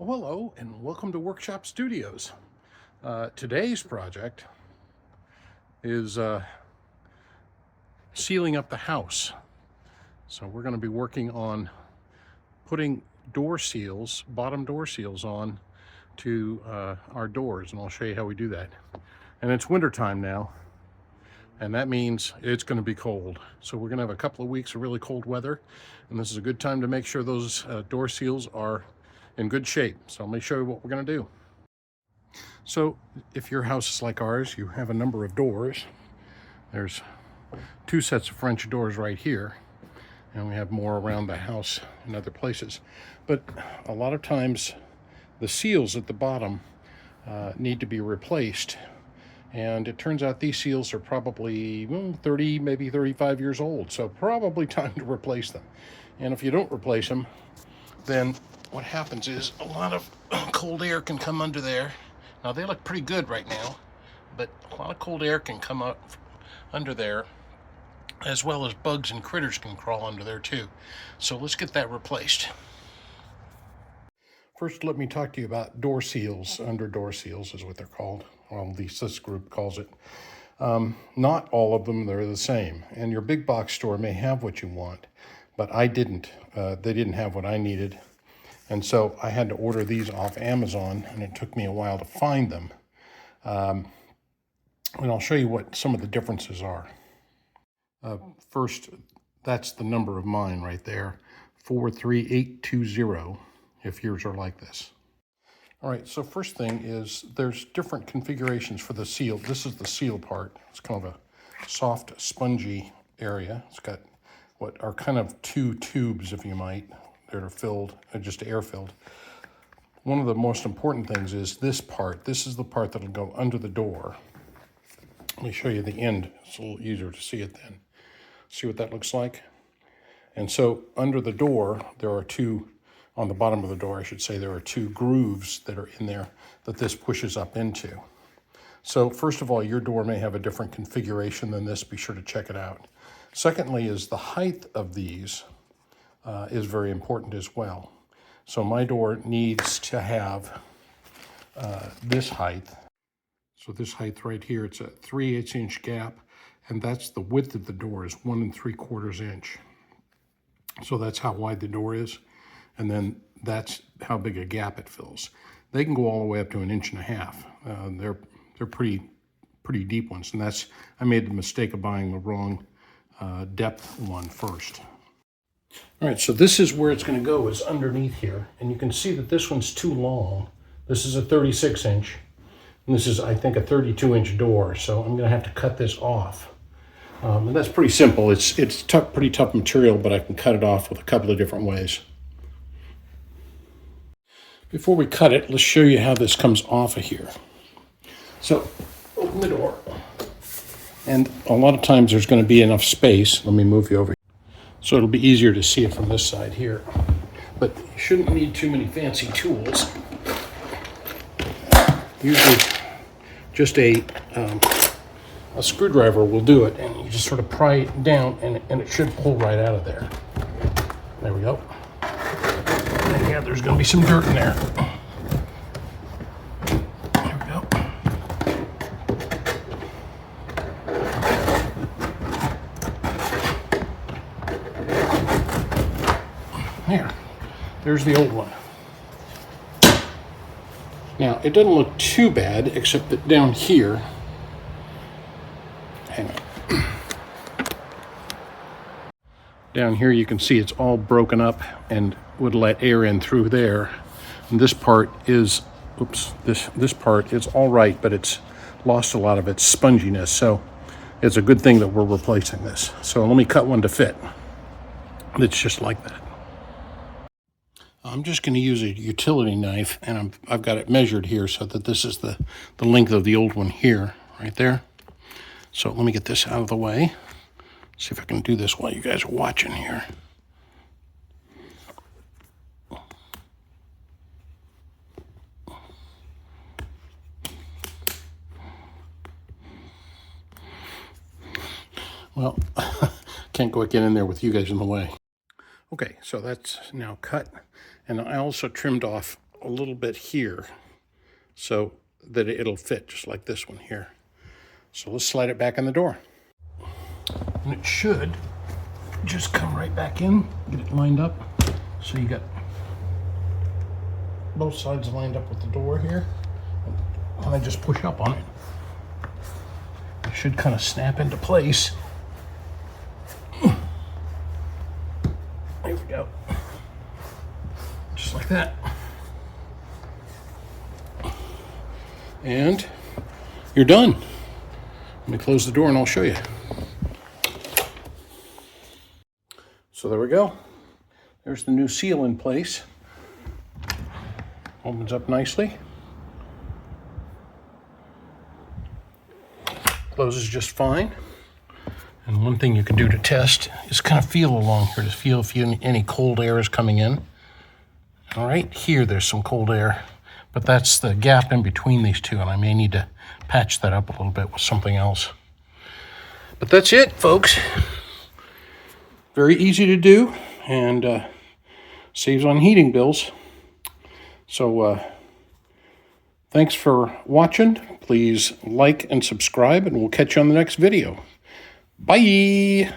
Well, hello and welcome to Workshop Studios. Today's project is sealing up the house. So we're going to be working on putting door seals, bottom door seals on to our doors, and I'll show you how we do that. And it's wintertime now, and that means it's going to be cold. So we're going to have a couple of weeks of really cold weather, and this is a good time to make sure those door seals are in good shape. So let me show you what we're going to do. So if your house is like ours, you have a number of doors. There's two sets of French doors right here, and we have more around the house in other places. But a lot of times the seals at the bottom need to be replaced. And it turns out these seals are probably 30, maybe 35 years old. So probably time to replace them. And if you don't replace them, then what happens is a lot of cold air can come under there. Now they look pretty good right now, but a lot of cold air can come up under there, as well as bugs and critters can crawl under there too. So let's get that replaced. First, let me talk to you about door seals. Under door seals is what they're called. Well, at least this group calls it. Not all of them, they're the same. And your big box store may have what you want, but I didn't. They didn't have what I needed. And so I had to order these off Amazon, and it took me a while to find them. And I'll show you what some of the differences are. First, that's the number of mine right there, 43820, if yours are like this. All right, so first thing is there's different configurations for the seal. This is the seal part. It's kind of a soft, spongy area. It's got what are kind of two tubes, if you might, that are filled, just air-filled. One of the most important things is this part. This is the part that'll go under the door. Let me show you the end. It's a little easier to see it then. See what that looks like? And so under the door, there are two, on the bottom of the door, I should say, there are two grooves that are in there that this pushes up into. So first of all, your door may have a different configuration than this. Be sure to check it out. Secondly is the height of these is very important as well. So my door needs to have this height. So this height right here, it's a 3/8 inch gap, and that's the width of the door is 1 3/4 inch. So that's how wide the door is, and then that's how big a gap it fills. They can go all the way up to 1.5 inches. They're pretty deep ones, and that's, I made the mistake of buying the wrong depth one first. All right, so this is where it's going to go, is underneath here. And you can see that this one's too long. This is a 36 inch. And this is, I think, a 32 inch door. So I'm going to have to cut this off. And that's pretty simple. It's pretty tough material, but I can cut it off with a couple of different ways. Before we cut it, let's show you how this comes off of here. So open the door. And a lot of times there's going to be enough space. Let me move you over here. So it'll be easier to see it from this side here. But you shouldn't need too many fancy tools. Usually just a screwdriver will do it, and you just sort of pry it down, and it should pull right out of there. There we go. And yeah, there's going to be some dirt in there. There we go. There's the old one. Now, it doesn't look too bad, except that down here, hang on. Down here you can see it's all broken up and would let air in through there. And this part is, this part is all right, but it's lost a lot of its sponginess. So it's a good thing that we're replacing this. So let me cut one to fit. It's just like that. I'm just going to use a utility knife, and I've got it measured here so that this is the length of the old one here, right there. So let me get this out of the way. See if I can do this while you guys are watching here. Well, can't go get in there with you guys in the way. Okay, so that's now cut. And I also trimmed off a little bit here so that it'll fit just like this one here. So let's slide it back in the door. And it should just come right back in, get it lined up. So you got both sides lined up with the door here. And I just push up on it. It should kind of snap into place. There we go. Just like that. And you're done. Let me close the door and I'll show you. So there we go. There's the new seal in place. Opens up nicely. Closes just fine. And one thing you can do to test is kind of feel along here to feel if any cold air is coming in. All right, here there's some cold air, but that's the gap in between these two, and I may need to patch that up a little bit with something else. But that's it, folks. Very easy to do, and saves on heating bills. So thanks for watching. Please like and subscribe, and we'll catch you on the next video. Bye!